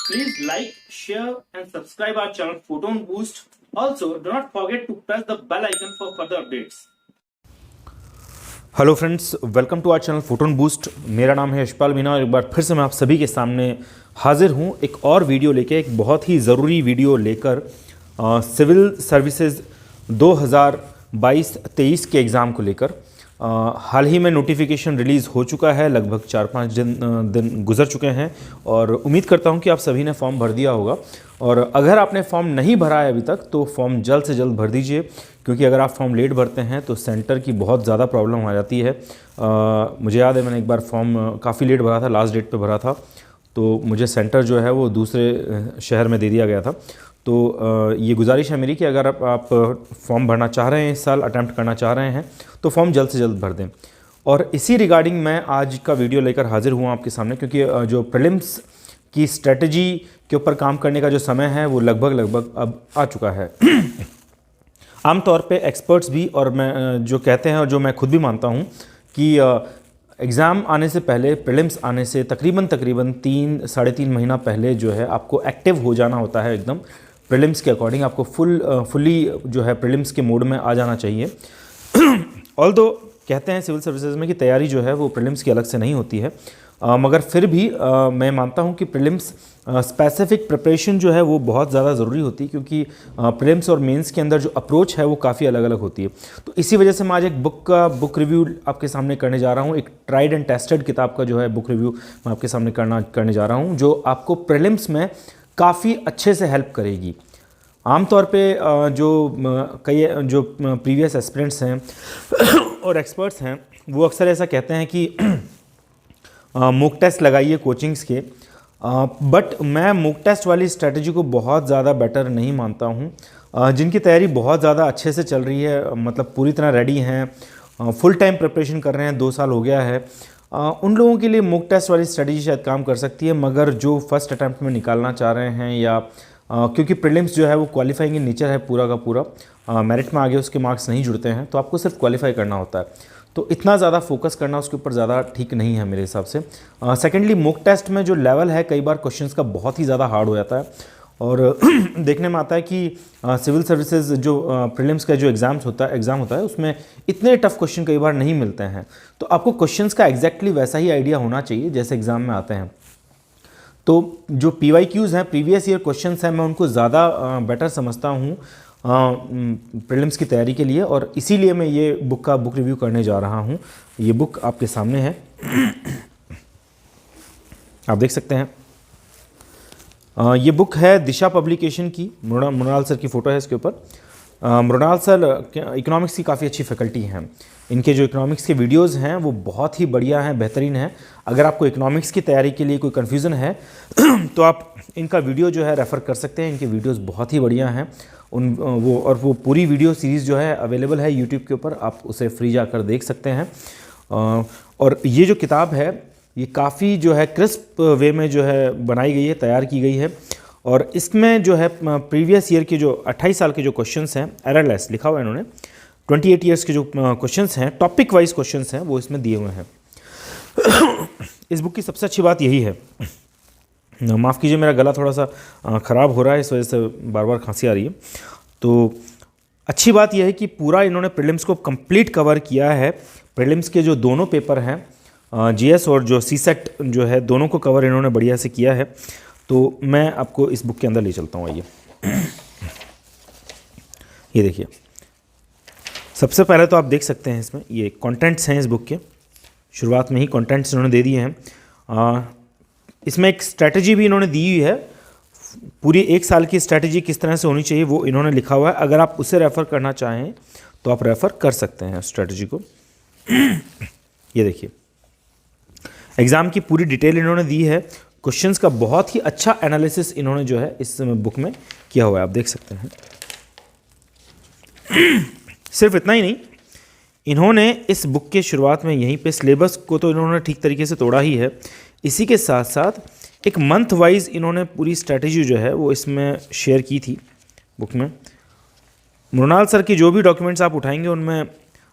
Please like, share and subscribe our channel Photon Boost. Also, do not forget to press the bell icon for further updates. Hello friends, welcome to our channel photon boost. मेरा नाम है यशपाल मीना और एक बार फिर से मैं आप सभी के सामने हाजिर हूँ एक और वीडियो लेके, एक बहुत ही ज़रूरी वीडियो लेकर सिविल सर्विसेज 2022-23 के एग्ज़ाम को लेकर। हाल ही में नोटिफिकेशन रिलीज़ हो चुका है, लगभग 4-5 दिन गुजर चुके हैं और उम्मीद करता हूं कि आप सभी ने फॉर्म भर दिया होगा। और अगर आपने फॉर्म नहीं भरा है अभी तक तो फॉर्म जल्द से जल्द भर दीजिए, क्योंकि अगर आप फॉर्म लेट भरते हैं तो सेंटर की बहुत ज़्यादा प्रॉब्लम आ जाती है। मुझे याद है मैंने एक बार फॉर्म काफ़ी लेट भरा था, लास्ट डेट पे भरा था, तो मुझे सेंटर जो है वो दूसरे शहर में दे दिया गया था। तो ये गुजारिश है मेरी कि अगर आप फॉर्म भरना चाह रहे हैं, इस साल अटैम्प्ट करना चाह रहे हैं, तो फॉर्म जल्द से जल्द भर दें। और इसी रिगार्डिंग मैं आज का वीडियो लेकर हाजिर हुआ आपके सामने, क्योंकि जो प्रीलिम्स की स्ट्रेटजी के ऊपर काम करने का जो समय है वो लगभग अब आ चुका है। आमतौर पे एक्सपर्ट्स भी और मैं जो कहते हैं और जो मैं खुद भी मानता हूँ कि एग्ज़ाम आने से पहले, प्रीलिम्स आने से तकरीबन 3-3.5 महीना पहले जो है आपको एक्टिव हो जाना होता है। एकदम प्रीलिम्स के अकॉर्डिंग आपको फुल्ली जो है प्रीलिम्स के मोड में आ जाना चाहिए। ऑल्दो कहते हैं सिविल सर्विसेज में कि तैयारी जो है वो प्रीलिम्स की अलग से नहीं होती है, मगर फिर भी मैं मानता हूँ कि प्रीलिम्स स्पेसिफिक प्रिपरेशन जो है वो बहुत ज़्यादा ज़रूरी होती है, क्योंकि प्रीलिम्स और मेंस के अंदर जो अप्रोच है वो काफ़ी अलग अलग होती है। तो इसी वजह से मैं आज एक बुक रिव्यू आपके सामने करने जा रहा हूँ। एक ट्राइड एंड टेस्टेड किताब का जो है बुक रिव्यू मैं आपके सामने करने जा रहा हूँ, जो आपको प्रीलिम्स में काफ़ी अच्छे से हेल्प करेगी। आमतौर पे जो प्रीवियस एस्पिरेंट्स हैं और एक्सपर्ट्स हैं वो अक्सर ऐसा कहते हैं कि मॉक टेस्ट लगाइए कोचिंग्स के, बट मैं मॉक टेस्ट वाली स्ट्रेटजी को बहुत ज़्यादा बेटर नहीं मानता हूँ। जिनकी तैयारी बहुत ज़्यादा अच्छे से चल रही है, मतलब पूरी तरह रेडी हैं, फुल टाइम प्रिपरेशन कर रहे हैं, 2 साल हो गया है, उन लोगों के लिए मॉक टेस्ट वाली स्ट्रेटजी शायद काम कर सकती है। मगर जो फर्स्ट अटैम्प्ट में निकालना चाह रहे हैं या क्योंकि प्रीलिम्स जो है वो क्वालिफाइंग इन नेचर है पूरा का पूरा, मेरिट में आगे उसके मार्क्स नहीं जुड़ते हैं, तो आपको सिर्फ क्वालिफाई करना होता है। तो इतना ज़्यादा फोकस करना उसके ऊपर ज़्यादा ठीक नहीं है मेरे हिसाब से। सेकेंडली मॉक टेस्ट में जो लेवल है कई बार क्वेश्चंस का बहुत ही ज़्यादा हार्ड हो जाता है और देखने में आता है कि सिविल सर्विसेज जो प्रीलिम्स का जो एग्ज़ाम होता है उसमें इतने टफ क्वेश्चन कई बार नहीं मिलते हैं। तो आपको क्वेश्चंस का एग्जैक्टली वैसा ही आइडिया होना चाहिए जैसे एग्ज़ाम में आते हैं। तो जो PYQs हैं, प्रीवियस ईयर क्वेश्चंस हैं, मैं उनको ज़्यादा बेटर समझता हूँ प्रीलिम्स की तैयारी के लिए, और इसीलिए मैं ये बुक रिव्यू करने जा रहा हूँ। ये बुक आपके सामने है, आप देख सकते हैं। ये बुक है दिशा पब्लिकेशन की, मृणाल सर की फ़ोटो है इसके ऊपर। मृणाल सर इकोनॉमिक्स की काफ़ी अच्छी फैकल्टी हैं। इनके जो इकोनॉमिक्स के वीडियोस हैं वो बहुत ही बढ़िया हैं, बेहतरीन हैं। अगर आपको इकोनॉमिक्स की तैयारी के लिए कोई कन्फ्यूज़न है तो आप इनका वीडियो जो है रेफ़र कर सकते हैं। इनके वीडियोस बहुत ही बढ़िया हैं। वो पूरी वीडियो सीरीज़ जो है अवेलेबल है यूट्यूब के ऊपर, आप उसे फ्री जाकर देख सकते हैं। और ये जो किताब है ये काफ़ी जो है क्रिस्प वे में जो है बनाई गई है, तैयार की गई है। और इसमें जो है प्रीवियस ईयर के जो 28 साल के जो क्वेश्चंस हैं, एररलेस लिखा हुआ है इन्होंने, 28 ईयर्स के जो क्वेश्चंस हैं, टॉपिक वाइज क्वेश्चंस हैं, वो इसमें दिए हुए हैं। इस बुक की सबसे अच्छी बात यही है, माफ़ कीजिए मेरा गला थोड़ा सा ख़राब हो रहा है, इस वजह से बार बार खांसी आ रही है। तो अच्छी बात यह है कि पूरा इन्होंने प्रीलिम्स को कंप्लीट कवर किया है। प्रीलिम्स के जो दोनों पेपर हैं, GS और जो CSET जो है, दोनों को कवर इन्होंने बढ़िया से किया है। तो मैं आपको इस बुक के अंदर ले चलता हूँ। आइए, ये देखिए, सबसे पहले तो आप देख सकते हैं इसमें ये कंटेंट्स हैं इस बुक के। शुरुआत में ही कंटेंट्स इन्होंने दे दिए हैं। इसमें एक स्ट्रैटेजी भी इन्होंने दी हुई है, पूरी 1 साल की स्ट्रैटेजी किस तरह से होनी चाहिए वो इन्होंने लिखा हुआ है। अगर आप उसे रेफ़र करना चाहें तो आप रेफ़र कर सकते हैं स्ट्रैटेजी को। ये देखिए, एग्ज़ाम की पूरी डिटेल इन्होंने दी है। क्वेश्चंस का बहुत ही अच्छा एनालिसिस इन्होंने जो है इस बुक में किया हुआ है, आप देख सकते हैं। सिर्फ इतना ही नहीं, इन्होंने इस बुक के शुरुआत में यहीं पे सिलेबस को तो इन्होंने ठीक तरीके से तोड़ा ही है, इसी के साथ साथ एक मंथ वाइज इन्होंने पूरी स्ट्रैटेजी जो है वो इसमें शेयर की थी बुक में। मृणाल सर की जो भी डॉक्यूमेंट्स आप उठाएंगे उनमें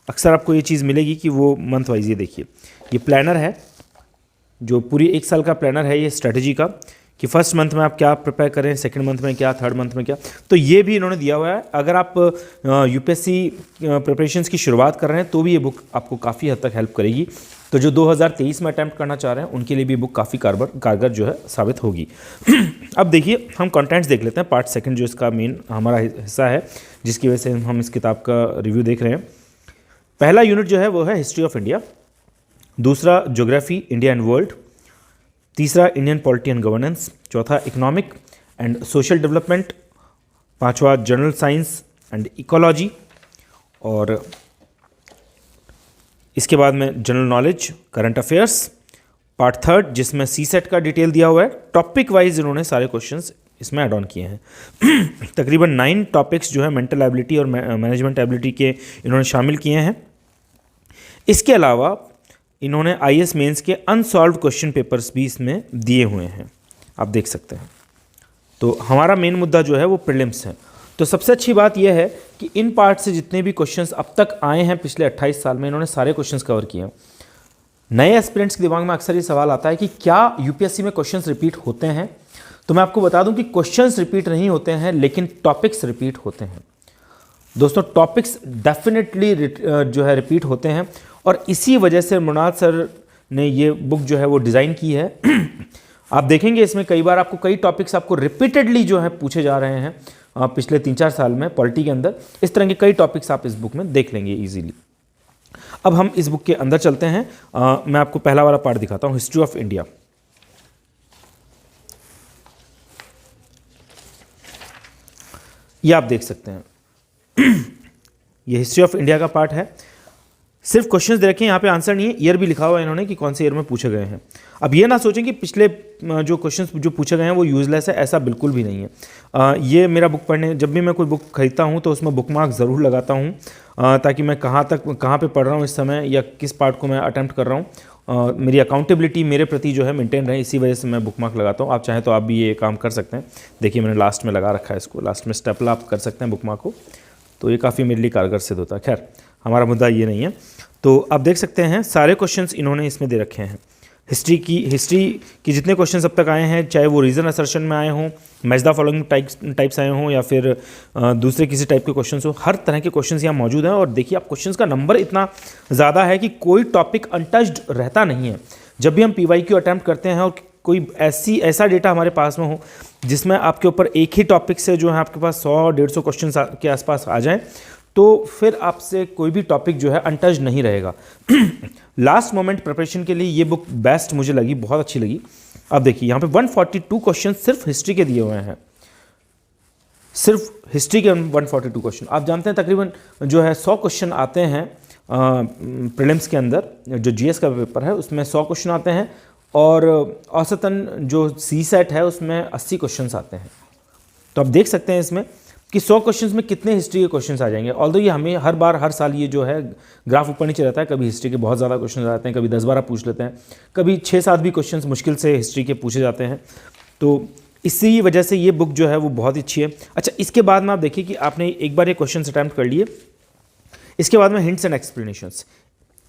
अक्सर आपको ये चीज़ मिलेगी कि वो मंथ वाइज, ये देखिए, ये प्लानर है, जो पूरी 1 साल का प्लानर है ये स्ट्रैटेजी का, कि फर्स्ट मंथ में आप क्या प्रिपेयर करें, सेकंड मंथ में क्या, थर्ड मंथ में क्या, तो ये भी इन्होंने दिया हुआ है। अगर आप यूपीएससी प्रिपरेशंस की शुरुआत कर रहे हैं तो भी ये बुक आपको काफ़ी हद तक हेल्प करेगी। तो जो 2023 में अटैम्प्ट करना चाह रहे हैं उनके लिए भी बुक काफ़ी कारगर जो है साबित होगी। अब देखिए हम कंटेंट्स देख लेते हैं, पार्ट सेकंड जो इसका मेन हमारा हिस्सा है, जिसकी वजह से हम इस किताब का रिव्यू देख रहे हैं। पहला यूनिट जो है वो है हिस्ट्री ऑफ इंडिया, दूसरा ज्योग्राफी इंडिया एंड वर्ल्ड, तीसरा इंडियन पॉलिटी एंड गवर्नेंस, चौथा इकोनॉमिक एंड सोशल डेवलपमेंट, पांचवा जनरल साइंस एंड इकोलॉजी, और इसके बाद में general knowledge current affairs, part third जिसमें सीसेट का डिटेल दिया हुआ है। टॉपिक वाइज इन्होंने सारे क्वेश्चंस इसमें ऐड ऑन किए हैं। तकरीबन 9 टॉपिक्स जो है मेंटल एबिलिटी और मैनेजमेंट एबिलिटी के इन्होंने शामिल किए हैं। इसके अलावा इन्होंने आईएएस मेंस के अनसॉल्व्ड क्वेश्चन पेपर्स भी इसमें दिए हुए हैं, आप देख सकते हैं। तो हमारा मेन मुद्दा जो है वो प्रीलिम्स है। तो सबसे अच्छी बात यह है कि इन पार्ट से जितने भी क्वेश्चंस अब तक आए हैं पिछले 28 साल में, इन्होंने सारे क्वेश्चंस कवर किए हैं। नए एस्पिरेंट्स के दिमाग में अक्सर ये सवाल आता है कि क्या यूपीएससी में क्वेश्चंस रिपीट होते हैं? तो मैं आपको बता दूं कि क्वेश्चंस रिपीट नहीं होते हैं, लेकिन टॉपिक्स रिपीट होते हैं। दोस्तों टॉपिक्स डेफिनेटली जो है रिपीट होते हैं, और इसी वजह से मुनाद सर ने ये बुक जो है वो डिज़ाइन की है। आप देखेंगे इसमें कई बार आपको कई टॉपिक्स आपको रिपीटेडली जो है पूछे जा रहे हैं पिछले 3-4 साल में पॉलिटी के अंदर। इस तरह के कई टॉपिक्स आप इस बुक में देख लेंगे इजीली। अब हम इस बुक के अंदर चलते हैं। मैं आपको पहला वाला पार्ट दिखाता हूँ, हिस्ट्री ऑफ इंडिया। ये आप देख सकते हैं ये हिस्ट्री ऑफ इंडिया का पार्ट है। सिर्फ क्वेश्चंस दे रखे हैं, यहाँ पे आंसर नहीं है। ईयर भी लिखा हुआ है इन्होंने कि कौन से ईयर में पूछे गए हैं। अब ये ना सोचें कि पिछले जो क्वेश्चंस जो पूछे गए हैं वो यूजलेस है, ऐसा बिल्कुल भी नहीं है। ये मेरा बुक पढ़ने, जब भी मैं कोई बुक खरीदता हूँ तो उसमें बुक मार्क ज़रूर लगाता हूँ, ताकि मैं कहाँ पे पढ़ रहा हूँ इस समय, या किस पार्ट को मैं अटैम्प्ट कर रहा हूँ। मेरी अकाउंटेबिलिटी मेरे प्रति जो है मेंटेन रहे, इसी वजह से मैं बुक मार्क लगाता हूँ। आप चाहें तो आप भी ये काम कर सकते हैं। देखिए मैंने लास्ट में लगा रखा है इसको, लास्ट में स्टेपल आप कर सकते हैं बुक मार्क को, तो ये काफ़ी मेरे लिए कारगर सिद्ध होता है। खैर हमारा मुद्दा ये नहीं है। तो आप देख सकते हैं सारे क्वेश्चंस इन्होंने इसमें दे रखे हैं। हिस्ट्री की जितने क्वेश्चंस अब तक आए हैं, चाहे वो रीजन असर्शन में आए हों, मैच द फॉलोइंग टाइप्स आए हों, या फिर दूसरे किसी टाइप के क्वेश्चंस हो, हर तरह के क्वेश्चंस यहाँ मौजूद हैं। और देखिए आप क्वेश्चंस का नंबर इतना ज़्यादा है कि कोई टॉपिक अनटच्ड रहता नहीं है। जब भी हम PYQ अटैम्प्ट करते हैं और कोई ऐसा डेटा हमारे पास में हो जिसमें आपके ऊपर एक ही टॉपिक से जो है आपके पास 100-150 क्वेश्चन के आसपास आ जाएं, तो फिर आपसे कोई भी टॉपिक जो है अनटच्ड नहीं रहेगा। लास्ट मोमेंट प्रिपरेशन के लिए ये बुक बेस्ट मुझे लगी, बहुत अच्छी लगी। अब देखिए यहाँ पे 142 क्वेश्चन सिर्फ हिस्ट्री के दिए हुए हैं, सिर्फ हिस्ट्री के 142 क्वेश्चन। आप जानते हैं तकरीबन जो है 100 क्वेश्चन आते हैं प्रीलिम्स के अंदर, जो GS का पेपर है उसमें 100 क्वेश्चन आते हैं, और औसतन जो CSET है उसमें 80 क्वेश्चन आते हैं। तो आप देख सकते हैं इसमें कि 100 क्वेश्चंस में कितने हिस्ट्री के क्वेश्चंस आ जाएंगे। ऑल्दो ये हमें हर साल ये जो है ग्राफ ऊपर नीचे रहता है, कभी हिस्ट्री के बहुत ज़्यादा क्वेश्चंस आते हैं, कभी 10-12 पूछ लेते हैं, कभी 6-7 भी क्वेश्चंस मुश्किल से हिस्ट्री के पूछे जाते हैं। तो इसी वजह से ये बुक जो है वो बहुत अच्छी है। अच्छा, इसके बाद में आप देखिए कि आपने एक बार ये क्वेश्चन अटैम्प्ट कर लिए, इसके बाद में हिंट्स एंड एक्सप्लेनेशंस,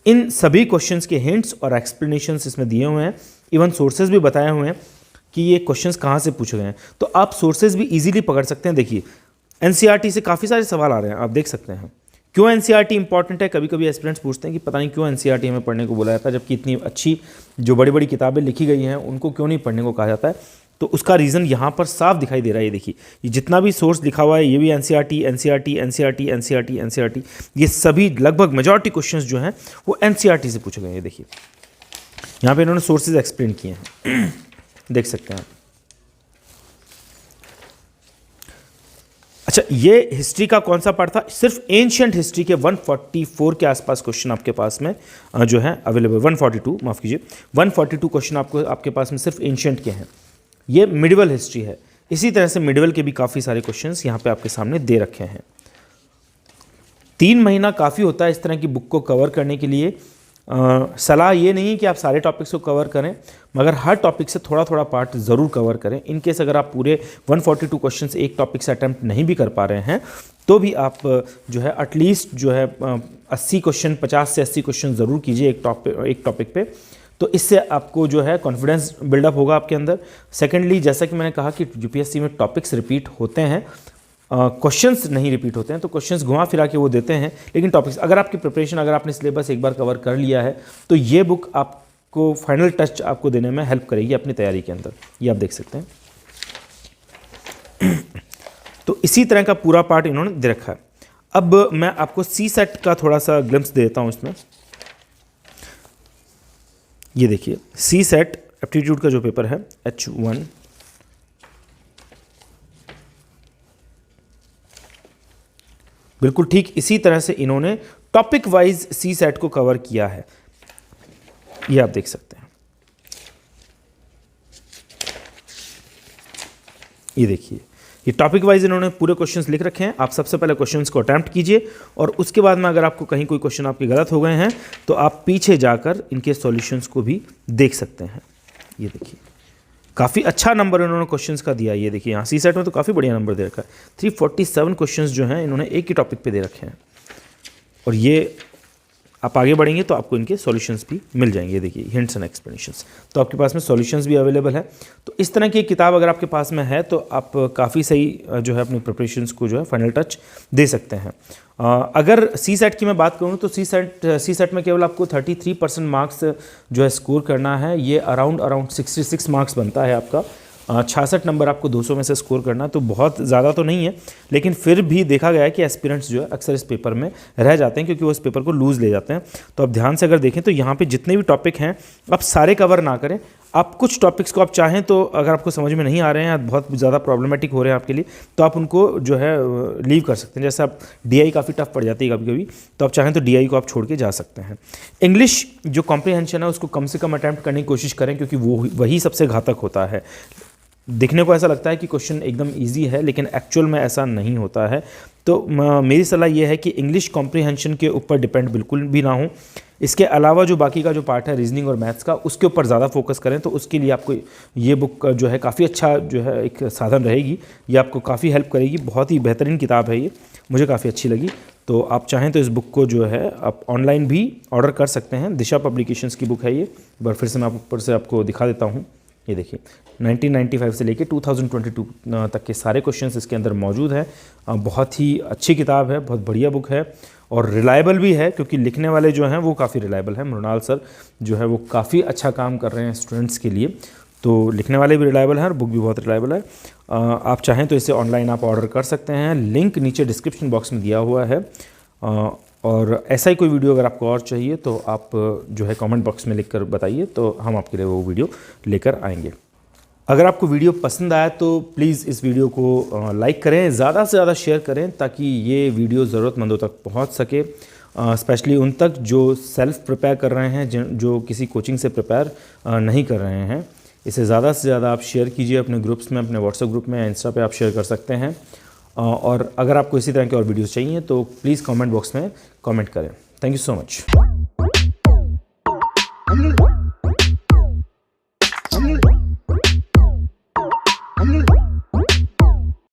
इन सभी क्वेश्चंस के हिंट्स और एक्सप्लेनेशंस इसमें दिए हुए हैं। इवन सोर्सेज भी बताए हुए हैं कि ये क्वेश्चंस कहाँ से पूछे गए हैं, तो आप सोर्सेज भी इजीली पकड़ सकते हैं। देखिए NCERT से काफ़ी सारे सवाल आ रहे हैं, आप देख सकते हैं। क्यों NCERT इंपॉर्टेंट है, कभी कभी एस्पिरेंट्स पूछते हैं कि पता नहीं क्यों NCERT हमें पढ़ने को बोला जाता है, जबकि इतनी अच्छी जो बड़ी बड़ी किताबें लिखी गई हैं उनको क्यों नहीं पढ़ने को कहा जाता है। तो उसका रीज़न यहाँ पर साफ दिखाई दे रहा है। ये देखिए, ये जितना भी सोर्स लिखा हुआ है ये भी NCERT, ये सभी लगभग मेजॉरिटी क्वेश्चंस जो हैं वो NCERT से पूछे गए हैं। ये देखिए यहाँ पे इन्होंने सोर्सेज एक्सप्लेन किए हैं, देख सकते हैं। अच्छा, ये हिस्ट्री का कौन सा पार्ट था? सिर्फ एंशियंट हिस्ट्री के 144 के आसपास क्वेश्चन आपके पास में जो है अवेलेबल, 142 माफ़ कीजिए, 142 क्वेश्चन आपके पास में सिर्फ एंशियंट के हैं। ये मिडिवल हिस्ट्री है। इसी तरह से मिडिवल के भी काफ़ी सारे क्वेश्चंस यहाँ पे आपके सामने दे रखे हैं। 3 महीना काफ़ी होता है इस तरह की बुक को कवर करने के लिए। सलाह ये नहीं है कि आप सारे टॉपिक्स को कवर करें, मगर हर टॉपिक से थोड़ा थोड़ा पार्ट ज़रूर कवर करें। इन केस अगर आप पूरे 142 क्वेश्चंस एक टॉपिक से अटैम्प्ट नहीं भी कर पा रहे हैं, तो भी आप जो है एटलीस्ट जो है 80 क्वेश्चन, 50 से 80 क्वेश्चन ज़रूर कीजिए एक टॉपिक पे। तो इससे आपको जो है कॉन्फिडेंस बिल्डअप होगा आपके अंदर। सेकेंडली, जैसा कि मैंने कहा कि यूपीएससी में टॉपिक्स रिपीट होते हैं, क्वेश्चंस नहीं रिपीट होते हैं, तो क्वेश्चंस घुमा फिरा के वो देते हैं, लेकिन टॉपिक्स अगर आपकी प्रिपरेशन, अगर आपने सिलेबस एक बार कवर कर लिया है तो ये बुक आपको फाइनल टच आपको देने में हेल्प करेगी अपनी तैयारी के अंदर। ये आप देख सकते हैं। तो इसी तरह का पूरा पार्ट इन्होंने दे रखा है। अब मैं आपको सी सेट का थोड़ा सा ग्लिम्स देता हूँ इसमें। ये देखिए, सी सेट एप्टीट्यूड का जो पेपर है H1, बिल्कुल ठीक इसी तरह से इन्होंने टॉपिक वाइज सी सेट को कवर किया है। ये आप देख सकते हैं। ये देखिए, ये टॉपिक वाइज इन्होंने पूरे क्वेश्चंस लिख रखे हैं। आप सबसे पहले क्वेश्चंस को अटेम्प्ट कीजिए और उसके बाद में अगर आपको कहीं कोई क्वेश्चन आपके गलत हो गए हैं तो आप पीछे जाकर इनके सॉल्यूशंस को भी देख सकते हैं। ये देखिए, काफ़ी अच्छा नंबर इन्होंने क्वेश्चंस का दिया है। ये देखिए, यहाँ सी सेट में तो काफ़ी बढ़िया नंबर दे रखा है। 347 क्वेश्चंस जो हैं इन्होंने एक ही टॉपिक पे दे रखे हैं। और ये आप आगे बढ़ेंगे तो आपको इनके सॉल्यूशंस भी मिल जाएंगे। देखिए, हिंट्स एंड एक्सप्लेनेशंस, तो आपके पास में सॉल्यूशंस भी अवेलेबल है। तो इस तरह की एक किताब अगर आपके पास में है तो आप काफ़ी सही जो है अपनी प्रिपरेशंस को जो है फाइनल टच दे सकते हैं। अगर सी सेट की मैं बात करूँ तो सी सेट में केवल आपको 33% मार्क्स जो है स्कोर करना है। ये अराउंड 66 मार्क्स बनता है आपका। 66 नंबर आपको 200 में से स्कोर करना, तो बहुत ज़्यादा तो नहीं है, लेकिन फिर भी देखा गया है कि एस्पिरेंट्स जो है अक्सर इस पेपर में रह जाते हैं क्योंकि वो इस पेपर को लूज़ ले जाते हैं। तो आप ध्यान से अगर देखें तो यहाँ पे जितने भी टॉपिक हैं आप सारे कवर ना करें। आप कुछ टॉपिक्स को आप चाहें तो अगर आपको समझ में नहीं आ रहे हैं, बहुत ज़्यादा प्रॉब्लमेटिक हो रहे हैं आपके लिए, तो आप उनको जो है लीव कर सकते हैं। जैसे आप DI काफ़ी टफ पड़ जाती है कभी कभी, तो आप चाहें तो DI को आप छोड़ के जा सकते हैं। इंग्लिश जो कॉम्प्रिहेंशन है उसको कम से कम अटैम्प्ट करने की कोशिश करें क्योंकि वही सबसे घातक होता है। दिखने को ऐसा लगता है कि क्वेश्चन एकदम इजी है, लेकिन एक्चुअल में ऐसा नहीं होता है। तो मेरी सलाह ये है कि इंग्लिश कॉम्प्रिहेंशन के ऊपर डिपेंड बिल्कुल भी ना हो। इसके अलावा जो बाकी का जो पार्ट है रीजनिंग और मैथ्स का, उसके ऊपर ज़्यादा फोकस करें, तो उसके लिए आपको ये बुक जो है काफ़ी अच्छा जो है एक साधन रहेगी। ये आपको काफ़ी हेल्प करेगी। बहुत ही बेहतरीन किताब है ये, मुझे काफ़ी अच्छी लगी। तो आप चाहें तो इस बुक को जो है आप ऑनलाइन भी ऑर्डर कर सकते हैं। दिशा पब्लिकेशंस की बुक है ये। एक बार फिर से मैं ऊपर से आपको दिखा देता हूँ। ये देखिए, 1995 से लेके 2022 तक के सारे क्वेश्चंस इसके अंदर मौजूद हैं। बहुत ही अच्छी किताब है, बहुत बढ़िया बुक है और रिलायबल भी है क्योंकि लिखने वाले जो हैं वो काफ़ी रिलायबल हैं। मृणाल सर जो है वो काफ़ी अच्छा काम कर रहे हैं स्टूडेंट्स के लिए, तो लिखने वाले भी रिलायबल हैं और बुक भी बहुत रिलायबल है। आप चाहें तो इसे ऑनलाइन आप ऑर्डर कर सकते हैं। लिंक नीचे डिस्क्रिप्शन बॉक्स में दिया हुआ है। और ऐसा ही कोई वीडियो अगर आपको और चाहिए तो आप जो है कमेंट बॉक्स में लिखकर बताइए, तो हम आपके लिए वो वीडियो लेकर आएंगे। अगर आपको वीडियो पसंद आया तो प्लीज़ इस वीडियो को लाइक करें, ज़्यादा से ज़्यादा शेयर करें ताकि ये वीडियो ज़रूरतमंदों तक पहुंच सके, स्पेशली उन तक जो सेल्फ प्रिपेयर कर रहे हैं, जो किसी कोचिंग से प्रिपेयर नहीं कर रहे हैं। इसे ज़्यादा से ज़्यादा आप शेयर कीजिए अपने ग्रुप्स में, अपने व्हाट्सएप ग्रुप में या इंस्टा पे आप शेयर कर सकते हैं। और अगर आपको इसी तरह के और वीडियोस चाहिए तो प्लीज़ कमेंट बॉक्स में कमेंट करें। Thank you so much.